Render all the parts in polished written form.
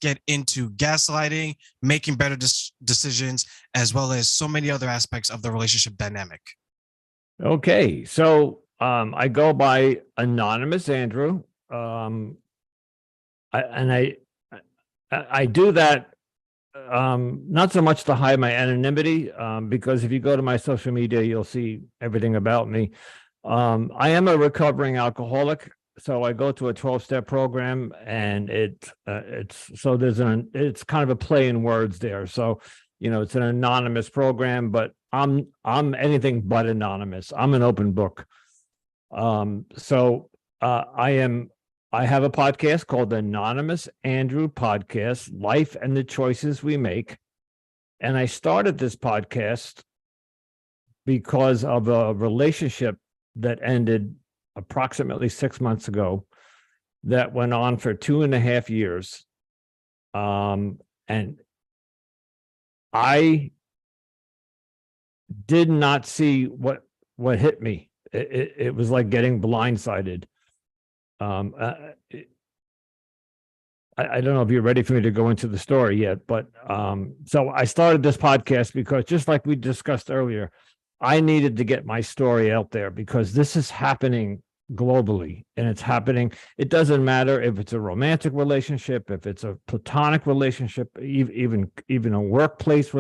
get into gaslighting, making better decisions, as well as so many other aspects of the relationship dynamic. Okay, so I go by Anonymous Andrew. I do that not so much to hide my anonymity, because if you go to my social media, you'll see everything about me. I am a recovering alcoholic, so I go to a 12-step program, and it's kind of a play in words there. So, it's an anonymous program, but I'm anything but anonymous. I'm an open book. I have a podcast called the Anonymous Andrew Podcast, Life and the Choices We Make. And I started this podcast because of a relationship that ended approximately 6 months ago that went on for 2.5 years. And I did not see what hit me. It was like getting blindsided. I don't know if you're ready for me to go into the story yet, but so I started this podcast because, just like we discussed earlier, I needed to get my story out there because this is happening globally, and it's happening. It doesn't matter if it's a romantic relationship, if it's a platonic relationship, even a workplace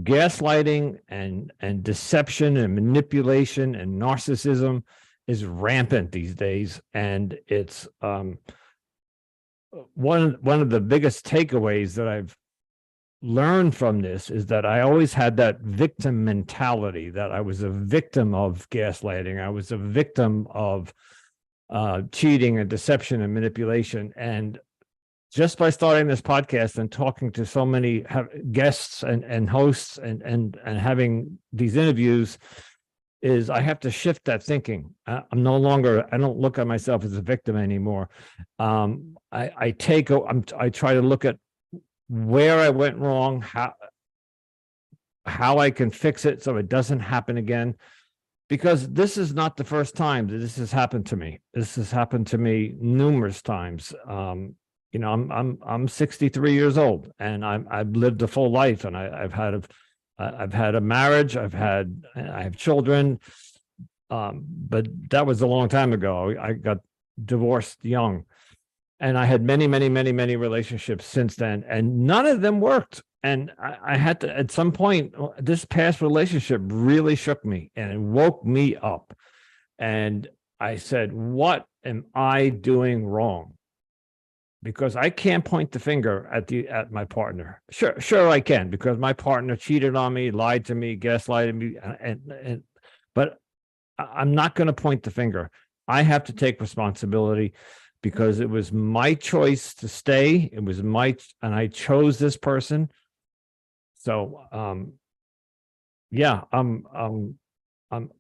gaslighting and deception and manipulation and narcissism is rampant these days. And it's one of the biggest takeaways that I've learned from this is that I always had that victim mentality, that I was a victim of gaslighting. I was a victim of cheating and deception and manipulation. And just by starting this podcast and talking to so many guests and hosts and having these interviews, is I have to shift that thinking. I don't look at myself as a victim anymore. I try to look at where I went wrong, how I can fix it so it doesn't happen again. Because this is not the first time that this has happened to me. This has happened to me numerous times. I'm 63 years old, and I've lived a full life, and I've had a marriage. I have children, but that was a long time ago. I got divorced young, and I had many relationships since then, and none of them worked. And I had to, at some point, this past relationship really shook me, and it woke me up. And I said, what am I doing wrong? Because I can't point the finger at my partner. Sure I can, because my partner cheated on me, lied to me, gaslighted me, but I'm not going to point the finger. I have to take responsibility, because it was my choice to stay. It was and I chose this person. So, I'm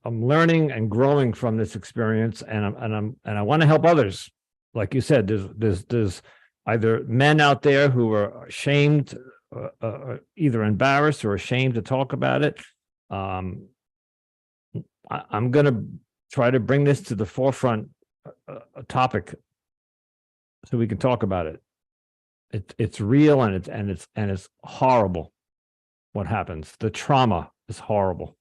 learning and growing from this experience, and I want to help others. Like you said, there's either men out there who are ashamed, either embarrassed or ashamed to talk about it. I'm going to try to bring this to the forefront, a topic, so we can talk about it. It's real, and it's horrible what happens. The trauma is horrible.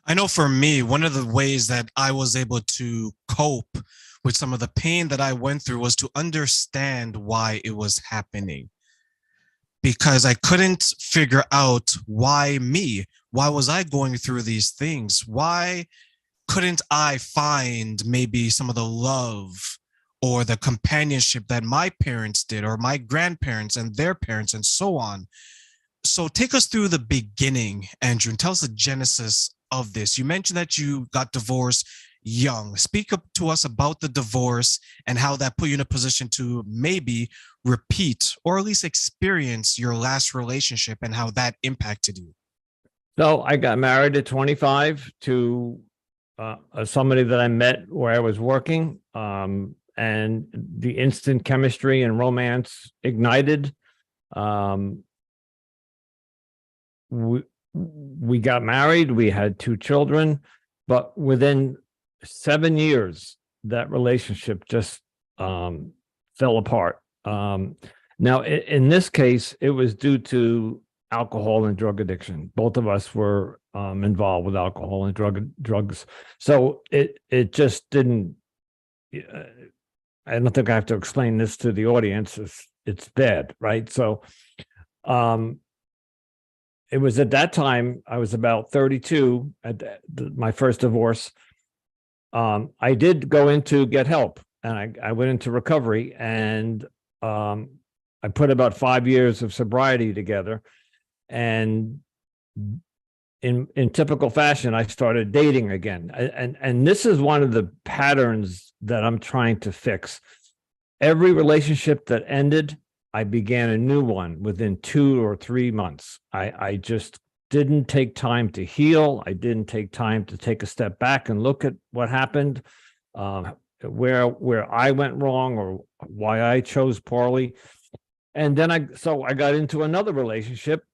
I know for me, one of the ways that I was able to cope with some of the pain that I went through was to understand why it was happening. Because I couldn't figure out why me? Why was I going through these things? Why couldn't I find maybe some of the love or the companionship that my parents did, or my grandparents and their parents, and so on? So take us through the beginning, Andrew, and tell us the genesis of this. You mentioned that you got divorced young. Speak up to us about the divorce and how that put you in a position to maybe repeat or at least experience your last relationship, and how that impacted you. So I got married at 25 to somebody that I met where I was working, and the instant chemistry and romance ignited. We got married. We had 2 children, but within 7 years, that relationship just fell apart. Now, in this case, it was due to alcohol and drug addiction. Both of us were involved with alcohol and drugs. So it just didn't. I don't think I have to explain this to the audience. It's bad, right? So, it was at that time I was about 32 at my first divorce. I did go in to get help, and I went into recovery, and I put about 5 years of sobriety together, and in typical fashion, I started dating again. And this is one of the patterns that I'm trying to fix. Every relationship that ended, I began a new one within 2 or 3 months. I just didn't take time to heal. I didn't take time to take a step back and look at what happened, where I went wrong or why I chose poorly. And then I got into another relationship,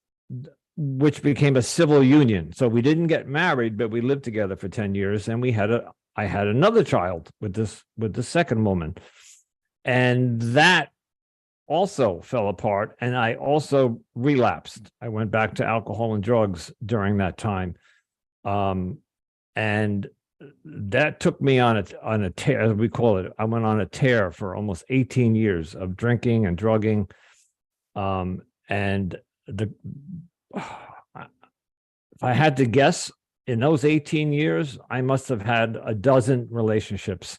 which became a civil union. So we didn't get married, but we lived together for 10 years, and I had another child with the second woman. And that also fell apart, and I also relapsed. I went back to alcohol and drugs during that time. And that took me on a tear, as we call it. I went on a tear for almost 18 years of drinking and drugging. And if I had to guess, in those 18 years, I must have had a dozen relationships.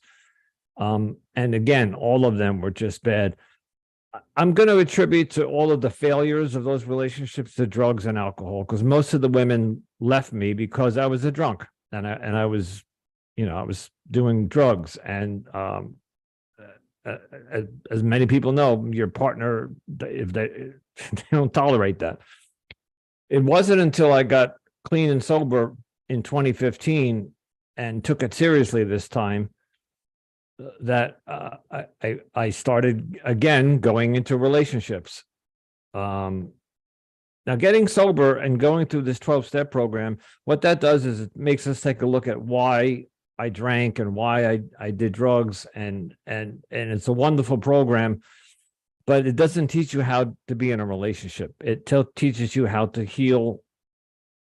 And again, all of them were just bad. I'm going to attribute to all of the failures of those relationships to drugs and alcohol, because most of the women left me because I was a drunk, and I was, I was doing drugs. And as many people know, your partner, if they don't tolerate that. It wasn't until I got clean and sober in 2015 and took it seriously this time that I started again going into relationships. Now, getting sober and going through this 12-step program, what that does is it makes us take a look at why I drank and why I did drugs, and it's a wonderful program, but it doesn't teach you how to be in a relationship. It teaches you how to heal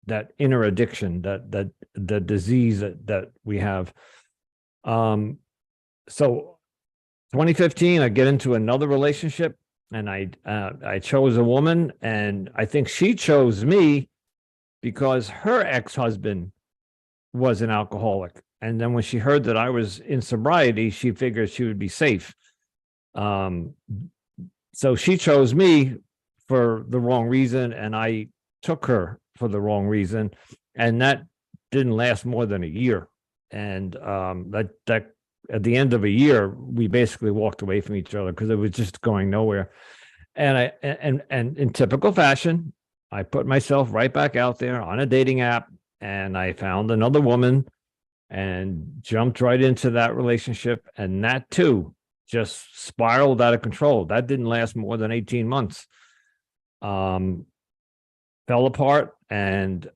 that inner addiction, that the disease that we have. So 2015, I get into another relationship, and I chose a woman, and I think she chose me because her ex-husband was an alcoholic. And then when she heard that I was in sobriety, she figured she would be safe. So she chose me for the wrong reason, and I took her for the wrong reason. And that didn't last more than a year. And that at the end of a year, we basically walked away from each other because it was just going nowhere. And and in typical fashion, I put myself right back out there on a dating app, and I found another woman and jumped right into that relationship. And that too just spiraled out of control. That didn't last more than 18 months. Fell apart. And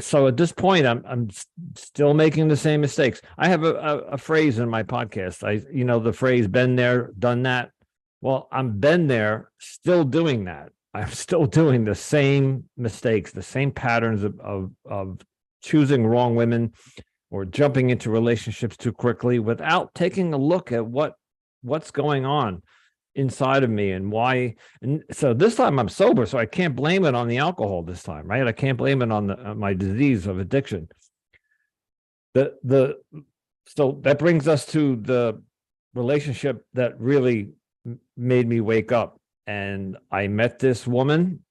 so at this point, I'm still making the same mistakes. I have a phrase in my podcast. The phrase "been there, done that." Well, I'm been there, still doing that. I'm still doing the same mistakes, the same patterns of choosing wrong women or jumping into relationships too quickly without taking a look at what's going on inside of me and why. And so this time I'm sober, so I can't blame it on the alcohol this time, right? I can't blame it on my disease of addiction. So that brings us to the relationship that really made me wake up. And I met this woman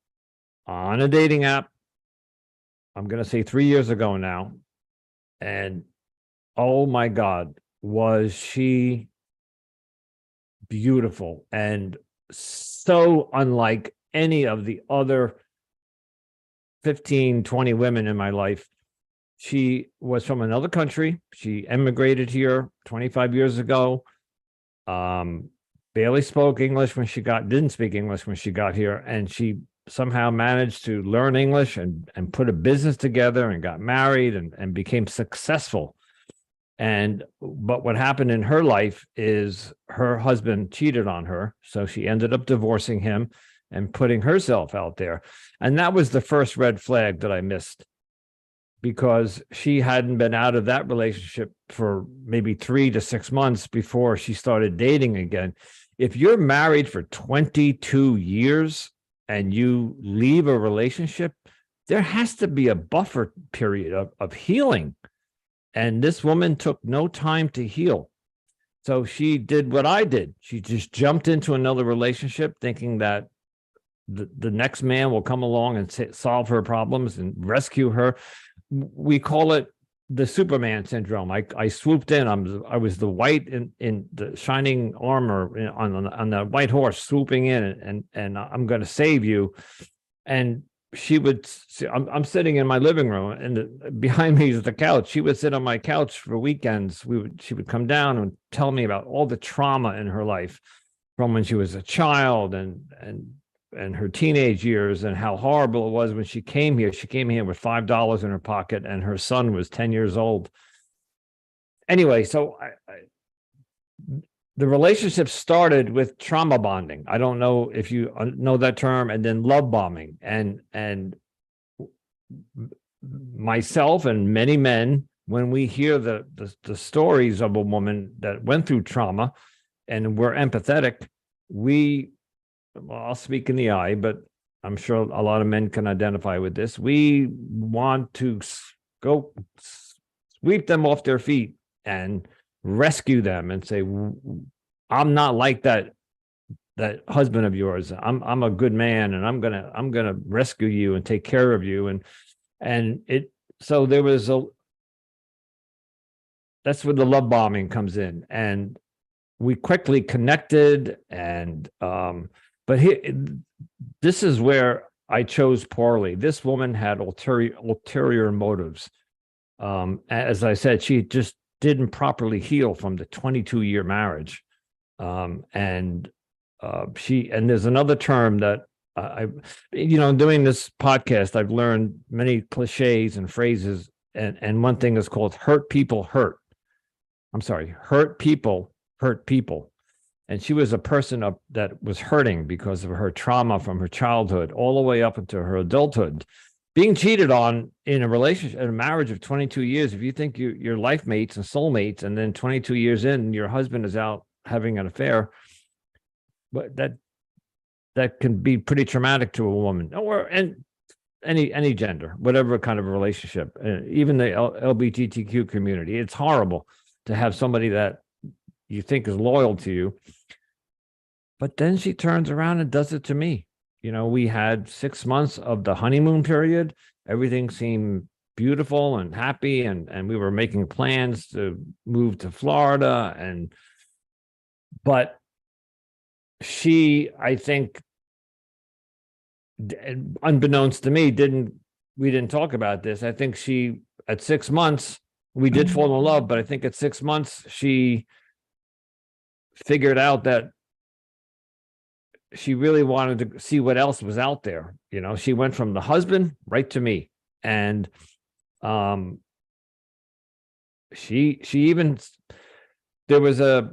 on a dating app. I'm going to say 3 years ago now. And oh my God, was she beautiful and so unlike any of the other 15, 20 women in my life. She was from another country. She emigrated here 25 years ago. Barely spoke English when didn't speak English when she got here. And she somehow managed to learn English and put a business together and got married and became successful. But what happened in her life is her husband cheated on her. So she ended up divorcing him and putting herself out there. And that was the first red flag that I missed, because she hadn't been out of that relationship for maybe 3 to 6 months before she started dating again. If you're married for 22 years and you leave a relationship, there has to be a buffer period of healing. And this woman took no time to heal. So she did what I did. She just jumped into another relationship thinking that the next man will come along and solve her problems and rescue her. We call it the Superman syndrome. I swooped in. I was the white in the shining armor on the white horse swooping in, and I'm going to save you. And she would, I'm sitting in my living room, and behind me is the couch. She would sit on my couch for weekends. She would come down and tell me about all the trauma in her life from when she was a child and her teenage years, and how horrible it was when she came here. She came here with $5 in her pocket, and her son was 10 years old. Anyway, so the relationship started with trauma bonding. I don't know if you know that term, and then love bombing. And myself and many men, when we hear the stories of a woman that went through trauma and we're empathetic, well, I'll speak in the I, but I'm sure a lot of men can identify with this. We want to go sweep them off their feet and rescue them and say, I'm not like that husband of yours. I'm a good man, and I'm gonna rescue you and take care of you. So there was that's where the love bombing comes in. And we quickly connected, and but this is where I chose poorly. This woman had ulterior motives. As I said, she just didn't properly heal from the 22-year marriage. And there's another term that doing this podcast, I've learned many cliches and phrases, and one thing is called hurt people hurt. I'm sorry, hurt people hurt people. And she was a person that was hurting because of her trauma from her childhood all the way up into her adulthood. Being cheated on in a relationship, in a marriage of 22 years, if you think you're life mates and soulmates, and then 22 years in, your husband is out having an affair, but that can be pretty traumatic to a woman, or any gender, whatever kind of a relationship, even the LGBTQ community. It's horrible to have somebody that you think is loyal to you. But then she turns around and does it to me. We had 6 months of the honeymoon period. Everything seemed beautiful and happy, and we were making plans to move to Florida. But she, I think, unbeknownst to me, we didn't talk about this. I think she, at 6 months, we did fall in love, but I think at 6 months, she figured out that she really wanted to see what else was out there. She went from the husband right to me. And she even, there was a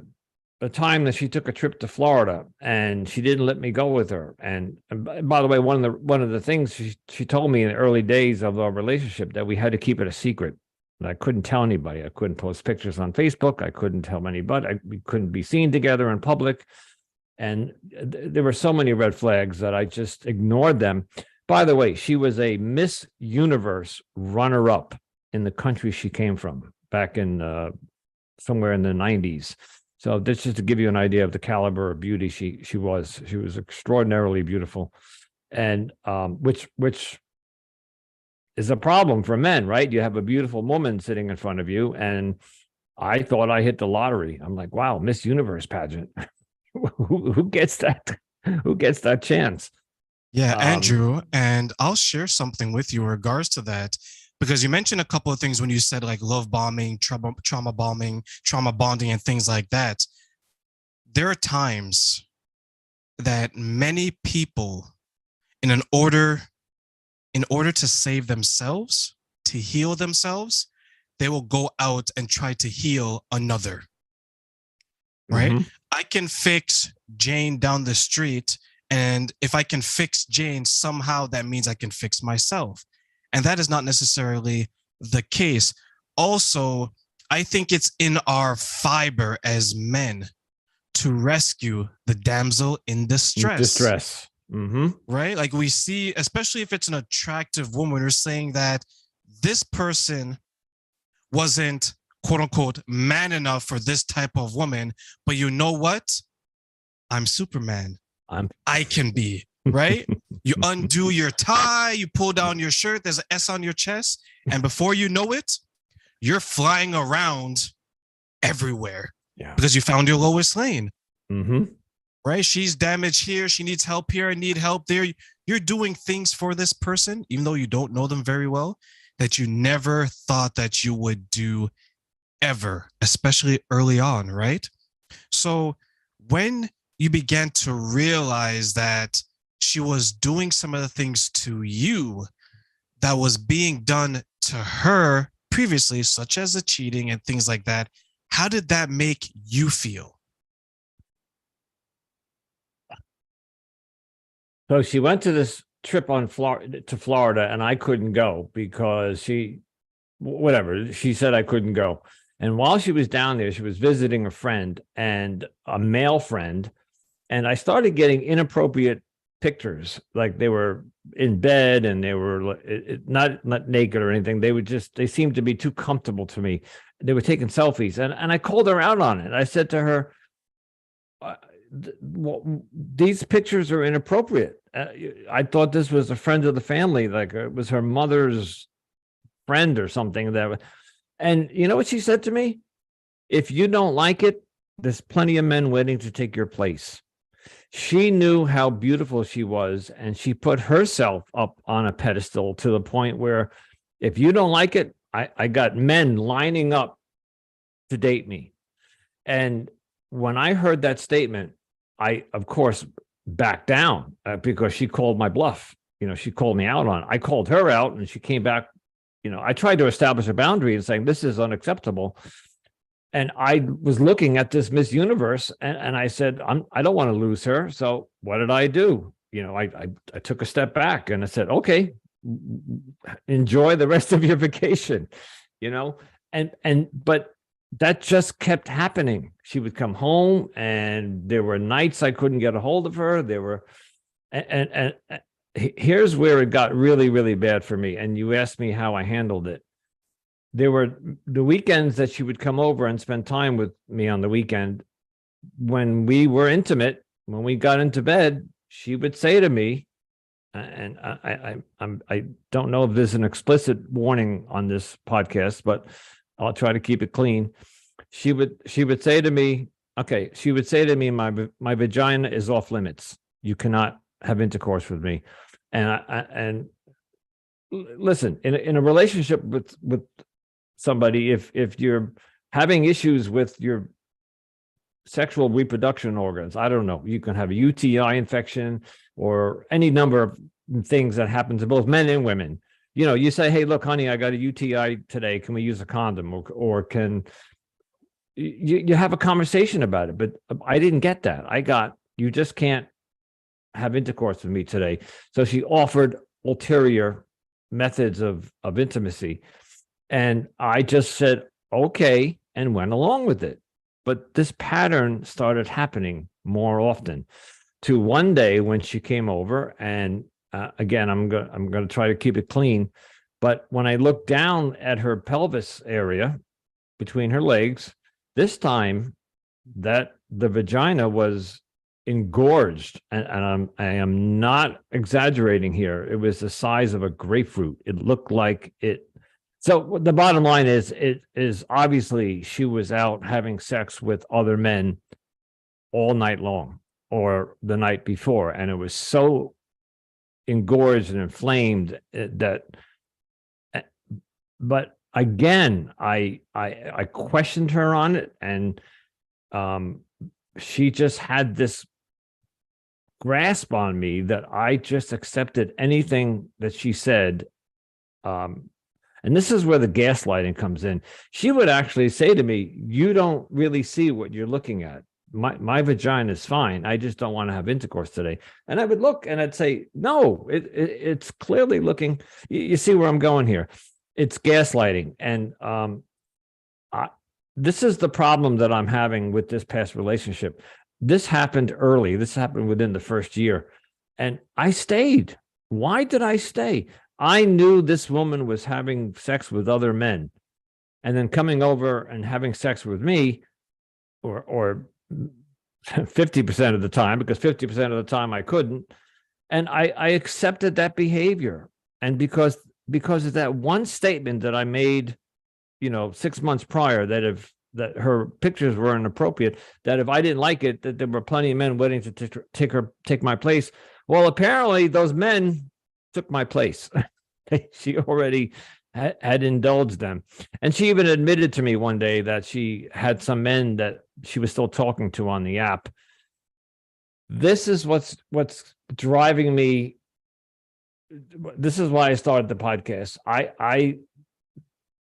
time that she took a trip to Florida, and she didn't let me go with her. And by the way, one of the things she told me in the early days of our relationship, that we had to keep it a secret. And I couldn't tell anybody. I couldn't post pictures on Facebook. I couldn't tell anybody. We couldn't be seen together in public. And there were so many red flags that I just ignored them. By the way, she was a Miss Universe runner-up in the country she came from back in somewhere in the 90s. So this just to give you an idea of the caliber of beauty she was. She was extraordinarily beautiful, and which is a problem for men, right? You have a beautiful woman sitting in front of you, and I thought I hit the lottery. I'm like, wow, Miss Universe pageant. Who gets that? Who gets that chance? Yeah, Andrew, and I'll share something with you in regards to that, because you mentioned a couple of things when you said like love bombing, trauma bombing, trauma bonding, and things like that. There are times that many people, in order to save themselves, to heal themselves, they will go out and try to heal another, right? Mhm. I can fix Jane down the street. And if I can fix Jane, somehow that means I can fix myself. And that is not necessarily the case. Also, I think it's in our fiber as men to rescue the damsel in distress, Distress. Mm-hmm. right? Like we see, especially if it's an attractive woman, we're saying that this person wasn't quote unquote man enough for this type of woman. But you know what? I'm Superman. I can be, right? You undo your tie, you pull down your shirt, there's an S on your chest. And before you know it, you're flying around everywhere because you found your Lois Lane. Mm-hmm. Right? She's damaged here. She needs help here. I need help there. You're doing things for this person, even though you don't know them very well, that you never thought that you would do ever, especially early on, right? So when you began to realize that she was doing some of the things to you that was being done to her previously, such as the cheating and things like that, how did that make you feel? So she went to this trip on Florida, and I couldn't go because she said I couldn't go. And while she was down there, she was visiting a friend, and a male friend, and I started getting inappropriate pictures, like they were in bed and they were not naked or anything. They seemed to be too comfortable to me. They were taking selfies, and I called her out on it. I said to her, these pictures are inappropriate. I thought this was a friend of the family, like it was her mother's friend or something. And you know what she said to me? If you don't like it, there's plenty of men waiting to take your place. She knew how beautiful she was, and she put herself up on a pedestal to the point where if you don't like it, I got men lining up to date me. And when I heard that statement, I, of course, backed down because she called my bluff. She called me out on it. I called her out, and she came back. I tried to establish a boundary and saying, this is unacceptable. And I was looking at this Miss Universe, and I said, I don't want to lose her. So what did I do? I took a step back and I said, okay, enjoy the rest of your vacation, but that just kept happening. She would come home, and there were nights I couldn't get a hold of her. And here's where it got really, really bad for me. And you asked me how I handled it. There were the weekends that she would come over and spend time with me on the weekend. When we were intimate, when we got into bed, she would say to me, and I don't know if there's an explicit warning on this podcast, but I'll try to keep it clean. She would say to me, my vagina is off limits. You cannot have intercourse with me. And listen, in a relationship with somebody, if you're having issues with your sexual reproduction organs, I don't know, you can have a UTI infection or any number of things that happen to both men and women. You say, hey, look, honey, I got a UTI today. Can we use a condom? Or can you have a conversation about it? But I didn't get that. I got, you just can't have intercourse with me today. So she offered ulterior methods of intimacy. And I just said, okay, and went along with it. But this pattern started happening more often, to one day when she came over, and again, I'm going to try to keep it clean. But when I looked down at her pelvis area between her legs, this time that the vagina was engorged, and I am not exaggerating here. It was the size of a grapefruit. It looked like it. So the bottom line is, it is obviously she was out having sex with other men all night long or the night before, and it was so engorged and inflamed that. But again, I questioned her on it, and she just had this grasp on me that I just accepted anything that she said. And this is where the gaslighting comes in. She would actually say to me, you don't really see what you're looking at. My vagina is fine. I just don't want to have intercourse today. And I would look and I'd say, no, it's clearly looking, you see where I'm going here. It's gaslighting. And this is the problem that I'm having with this past relationship. This happened early. This happened within the first year. And I stayed. Why did I stay? I knew this woman was having sex with other men and then coming over and having sex with me, or 50% of the time, because 50% of the time I couldn't. And I accepted that behavior. And because of that one statement that I made, 6 months prior, that her pictures were inappropriate, that if I didn't like it, that there were plenty of men waiting to take my place. Well, apparently those men took my place. She already had indulged them. And she even admitted to me one day that she had some men that she was still talking to on the app. This is what's driving me. This is why I started the podcast. I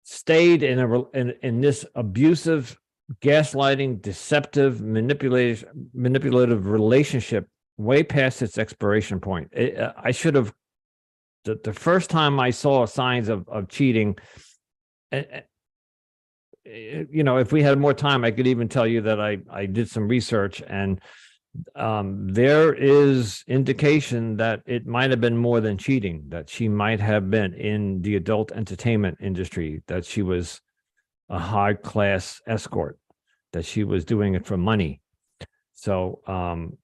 stayed in this abusive, gaslighting, deceptive, manipulative relationship way past its expiration point. I should have. The first time I saw signs of cheating, if we had more time, I could even tell you that I did some research, and there is indication that it might have been more than cheating, that she might have been in the adult entertainment industry, that she was a high-class escort, that she was doing it for money. So, and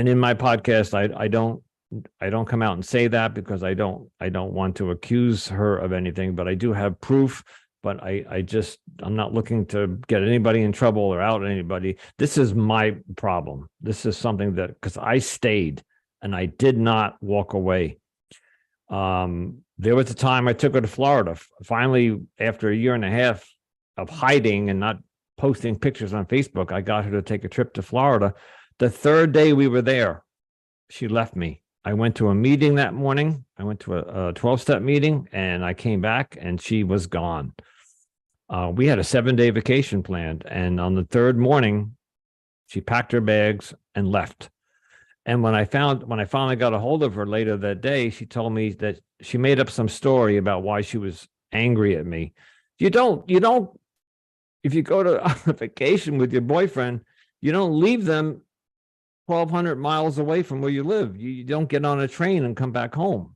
in my podcast, I don't come out and say that because I don't want to accuse her of anything, but I do have proof. But I'm not looking to get anybody in trouble or out anybody. This is my problem. This is something that, because I stayed and I did not walk away. There was a time I took her to Florida. Finally, after a year and a half of hiding and not posting pictures on Facebook, I got her to take a trip to Florida. The third day we were there, she left me. I went to a meeting that morning. I went to a 12-step meeting, and I came back and she was gone. We had a 7-day vacation planned, and on the third morning, she packed her bags and left. And when I finally got a hold of her later that day, she told me that she made up some story about why she was angry at me. You don't, if you go to a vacation with your boyfriend, you don't leave them 1,200 miles away from where you live. You don't get on a train and come back home.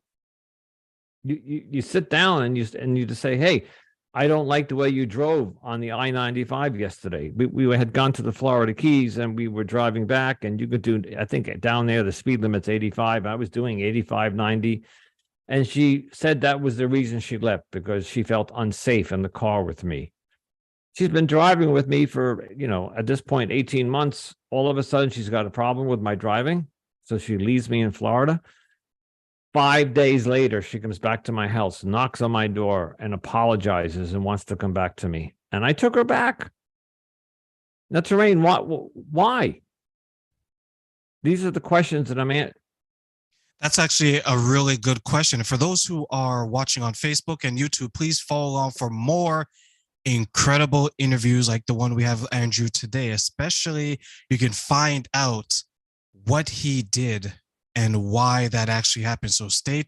You sit down and you just say, hey, I don't like the way you drove on the I-95 yesterday. We had gone to the Florida Keys and we were driving back, and you could do, I think down there, the speed limit's 85. I was doing 85, 90. And she said that was the reason she left, because she felt unsafe in the car with me. She's been driving with me for, at this point, 18 months. All of a sudden, she's got a problem with my driving. So she leaves me in Florida. 5 days later, she comes back to my house, knocks on my door, and apologizes and wants to come back to me. And I took her back. Now, Terrain, why? These are the questions that I'm at. That's actually a really good question. For those who are watching on Facebook and YouTube, please follow along for more incredible interviews like the one we have with Andrew today. Especially, you can find out what he did and why that actually happened. So stay